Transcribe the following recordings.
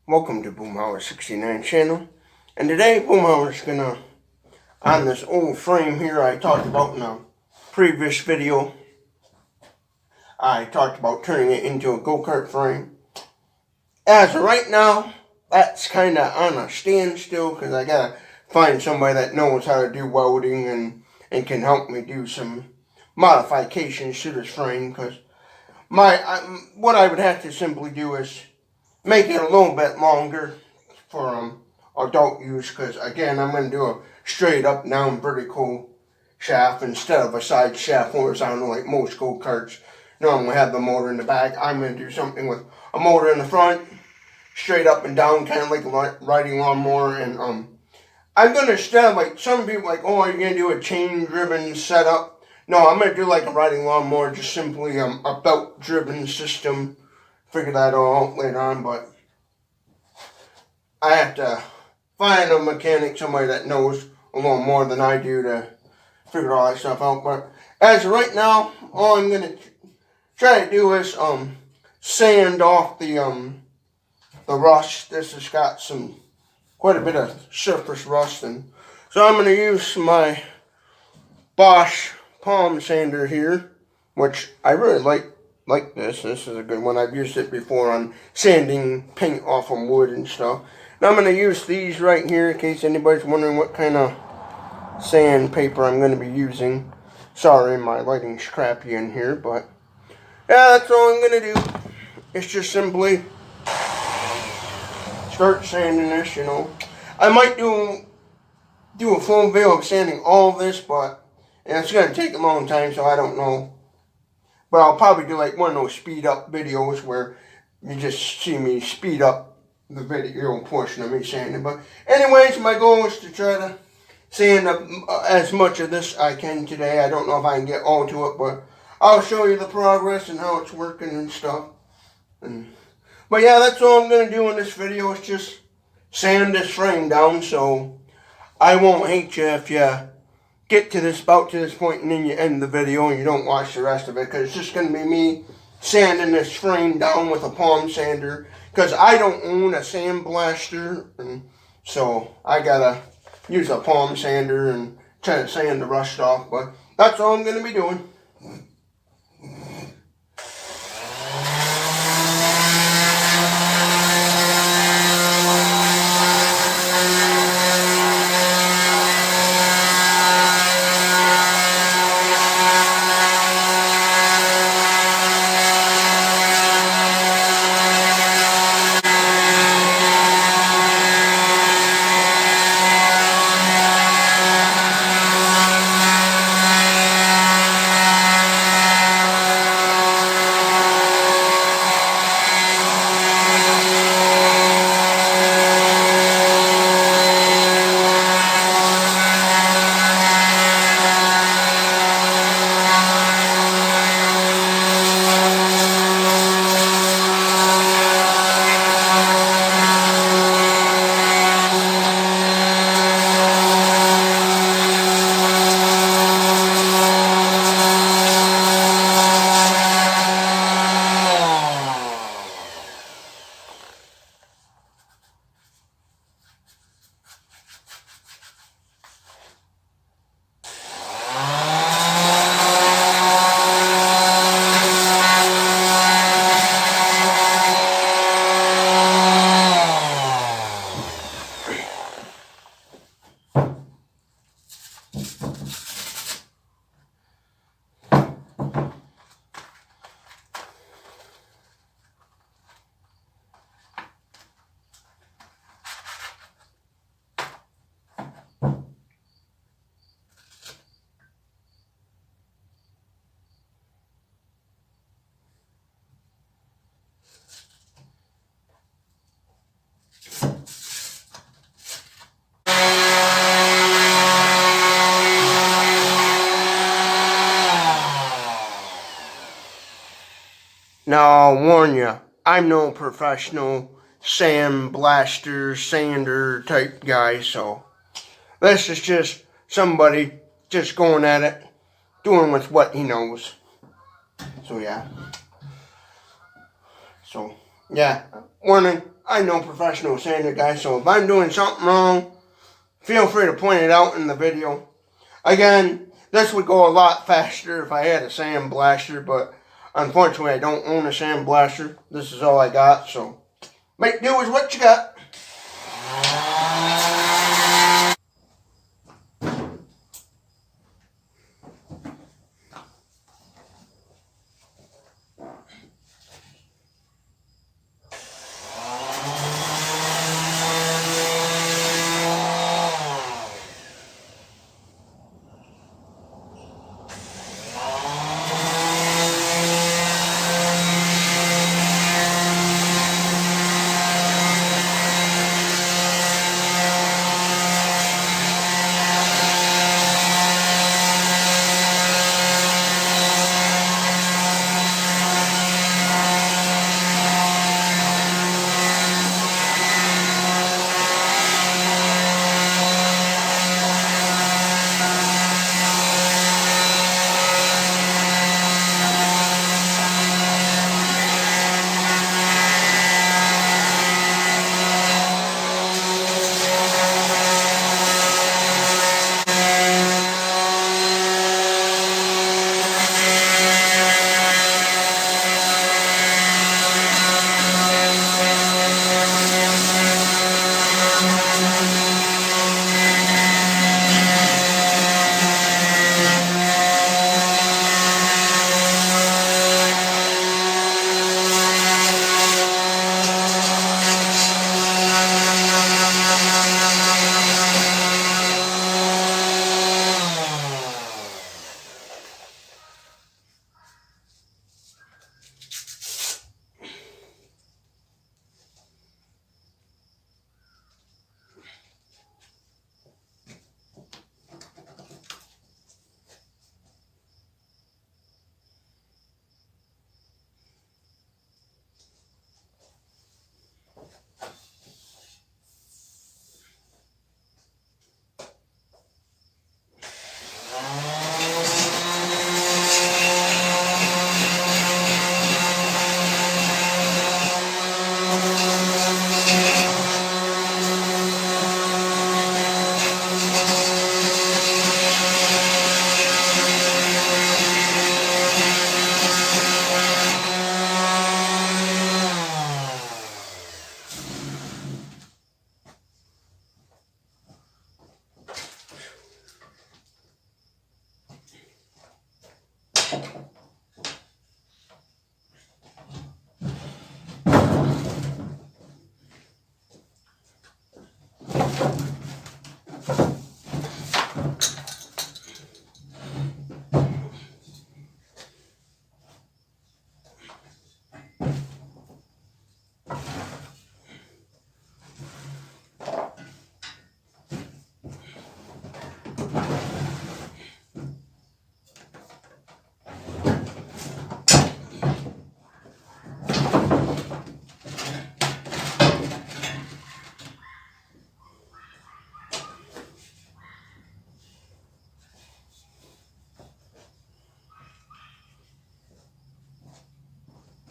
Welcome to Boomhauer69 channel. And today Boomhauer's gonna, on this old frame here I talked about in a previous video, I talked about turning it into a go-kart frame. As of right now, that's kind of on a standstill because I gotta find somebody that knows how to do welding and can help me do some modifications to this frame, because what I would have to simply do is make it a little bit longer for adult use, because again I'm going to do a straight up down vertical shaft instead of a side shaft horizontal like most go-karts normally have the motor in the back. I'm going to do something with a motor in the front, straight up and down, kind of like a riding lawnmower. And I'm going to, instead of like some people like, oh, are you going to do a chain driven setup? No, I'm going to do like a riding lawnmower, just simply a belt driven system. Figure that all out later on, but I have to find a mechanic, somebody that knows a little more than I do, to figure all that stuff out. But as of right now, all I'm gonna try to do is sand off the rust. This has got quite a bit of surface rust, and so I'm gonna use my Bosch palm sander here, which I really like this. This is a good one. I've used it before on sanding paint off of wood and stuff. Now I'm going to use these right here in case anybody's wondering what kind of sandpaper I'm going to be using. Sorry, my lighting's crappy in here, but yeah, that's all I'm going to do. It's just simply start sanding this, you know. I might do a full video of sanding all of this, but it's going to take a long time, so I don't know. But I'll probably do like one of those speed up videos where you just see me speed up the video portion of me sanding. But anyways, my goal is to try to sand up as much of this I can today. I don't know if I can get all to it, but I'll show you the progress and how it's working and stuff. But yeah, that's all I'm going to do in this video, is just sand this frame down, so I won't hate you if you get to this point and then you end the video and you don't watch the rest of it, because it's just going to be me sanding this frame down with a palm sander, because I don't own a sand blaster, and so I gotta use a palm sander and try to sand the rust off. But that's all I'm going to be doing. Now, I'll warn you, I'm no professional sand blaster, sander type guy, so this is just somebody just going at it, doing with what he knows. So yeah. So Yeah, warning, I'm no professional sander, guys, so if I'm doing something wrong, feel free to point it out in the video. Again, this would go a lot faster if I had a sandblaster, but unfortunately I don't own a sandblaster. This is all I got, so make do with what you got.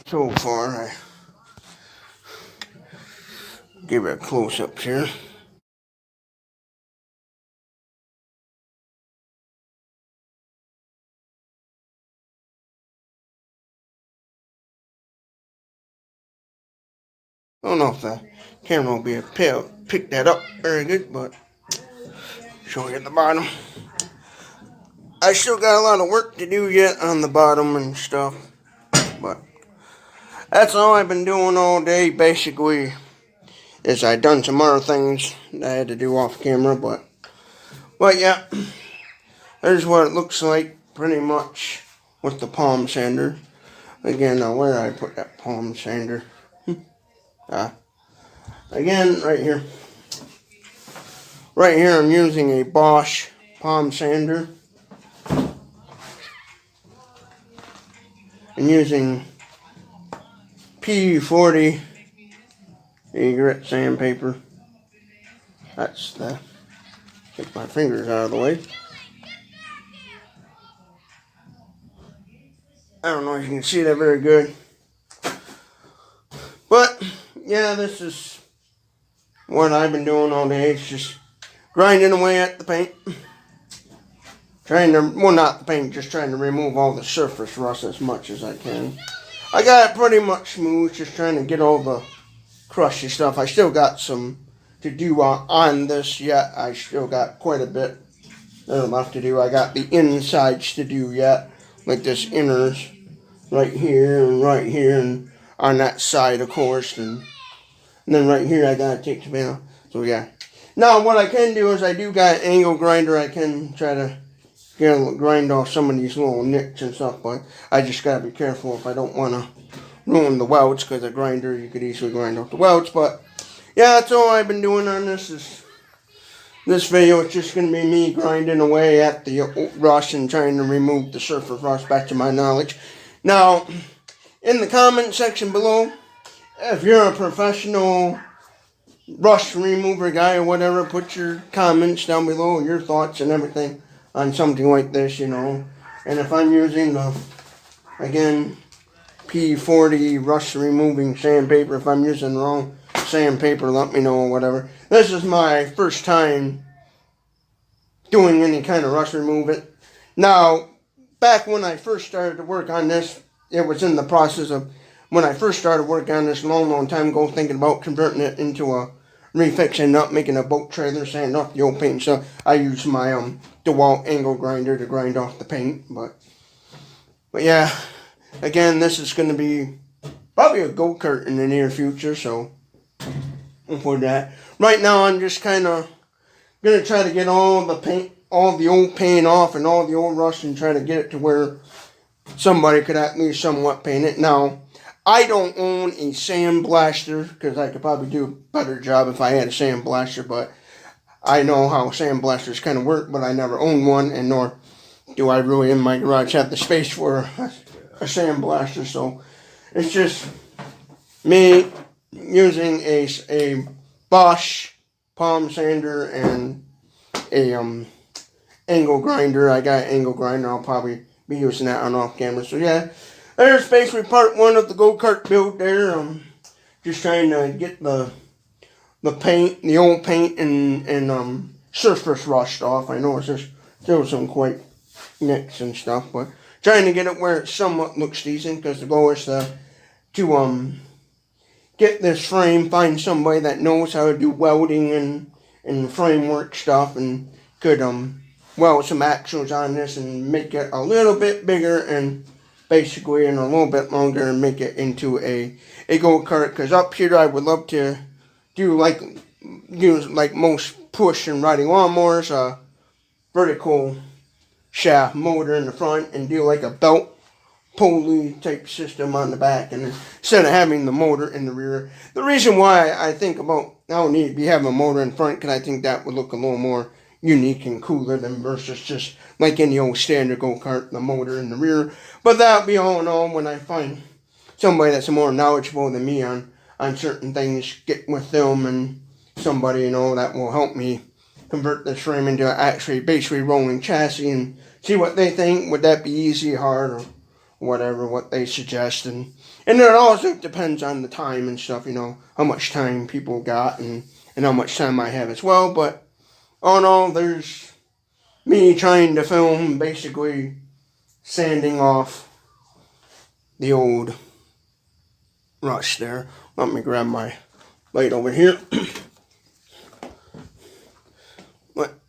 So far, I give it a close-up here. I don't know if the camera will be able to pick that up very good, but show you at the bottom. I still got a lot of work to do yet on the bottom and stuff, but that's all I've been doing all day, basically, is I done some other things that I had to do off camera, but yeah, there's what it looks like, pretty much, with the palm sander. Again, now where did I put that palm sander? Again, right here. Right here I'm using a Bosch palm sander. I'm using P40 grit sandpaper. That's the, get my fingers out of the way. I don't know if you can see that very good. But yeah, this is what I've been doing all day. It's just grinding away at the paint. Trying to, well, not the paint, just trying to remove all the surface rust as much as I can. I got it pretty much smooth, just trying to get all the crusty stuff. I still got some to do on this yet. I still got quite a bit left to do. I got the insides to do yet, like this inners right here, and on that side, of course, and then right here I gotta take the paint off. So yeah. Now what I can do is I do got an angle grinder. I can try to grind off some of these little nicks and stuff, but I just gotta be careful if I don't want to ruin the welds, because a grinder you could easily grind off the welds. But yeah, that's all I've been doing on this video. It's just gonna be me grinding away at the rust and trying to remove the surface rust back to my knowledge. Now, in the comment section below, if you're a professional rust remover guy or whatever, put your comments down below, your thoughts and everything on something like this, you know. And if I'm using the, again, P40 rust removing sandpaper, if I'm using the wrong sandpaper, let me know or whatever. This is my first time doing any kind of rust removing. Now, back when I first started to work on this, it was in the process of, when I first started working on this long time ago, thinking about converting it into a refixing up, making a boat trailer, sanding off the old paint and stuff. I used my DeWalt angle grinder to grind off the paint, but yeah, again, this is going to be probably a go-kart in the near future, so for that. Right now, I'm just kind of going to try to get all the paint, all the old paint off and all the old rust, and try to get it to where somebody could at least somewhat paint it. Now, I don't own a sandblaster, because I could probably do a better job if I had a sandblaster, but I know how sandblasters kind of work, but I never owned one, and nor do I really in my garage have the space for a sandblaster. So it's just me using a Bosch palm sander and a angle grinder. I got an angle grinder. I'll probably be using that on off camera. So yeah, there's basically part one of the go-kart build there. Just trying to get the paint, the old paint and surface rust off. I know there's still some quite nicks and stuff, but trying to get it where it somewhat looks decent, because the goal is to get this frame, find somebody that knows how to do welding and framework stuff, and could weld some axles on this and make it a little bit bigger and basically in a little bit longer, and make it into a go-kart. Because up here I would love to do like most push and riding lawnmowers, a vertical shaft motor in the front, and do like a belt pulley type system on the back, and instead of having the motor in the rear. The reason why I think about I don't need to be having a motor in front, because I think that would look a little more unique and cooler than versus just like any old standard go-kart, the motor in the rear. But that'll be all in all when I find somebody that's more knowledgeable than me on certain things, get with them, and somebody, you know, that will help me convert this frame into actually basically rolling chassis, and see what they think. Would that be easy, hard, or whatever, what they suggest. And it also depends on the time and stuff, you know, how much time people got and how much time I have as well. But all in all, there's me trying to film basically sanding off the old rust there. Let me grab my light over here. But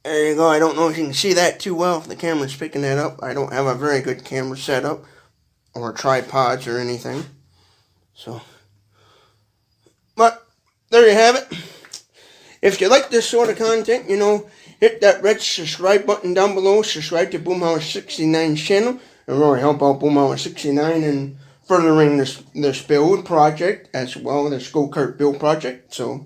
there you go. I don't know if you can see that too well if the camera's picking that up. I don't have a very good camera setup or tripods or anything. So, but there you have it. If you like this sort of content, you know, hit that red subscribe button down below. Subscribe to Boomhauer69's channel. It really help out Boomhauer69 in furthering this build project, as well as this go-kart build project. So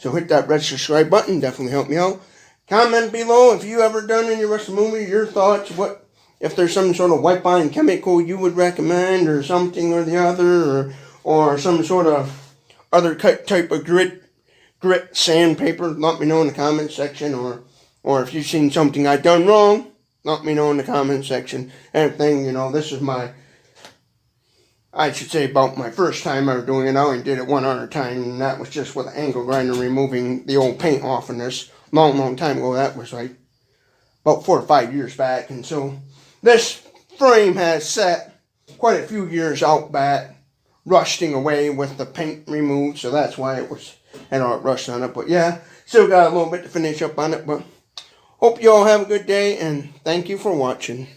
hit that red subscribe button. Definitely help me out. Comment below if you ever done any rust movie, your thoughts. What if there's some sort of wipe-on chemical you would recommend, or something or the other, or some sort of other type of grit sandpaper. Let me know in the comment section, or if you've seen something I've done wrong, let me know in the comment section. Anything, you know, this is my I should say about my first time ever doing it. I only did it one other time, and that was just with an angle grinder removing the old paint off in this. Long time ago. That was like about 4 or 5 years back. And so this frame has sat quite a few years out back, rusting away with the paint removed. So that's why it had all rust on it. But yeah, still got a little bit to finish up on it. But hope you all have a good day, and thank you for watching.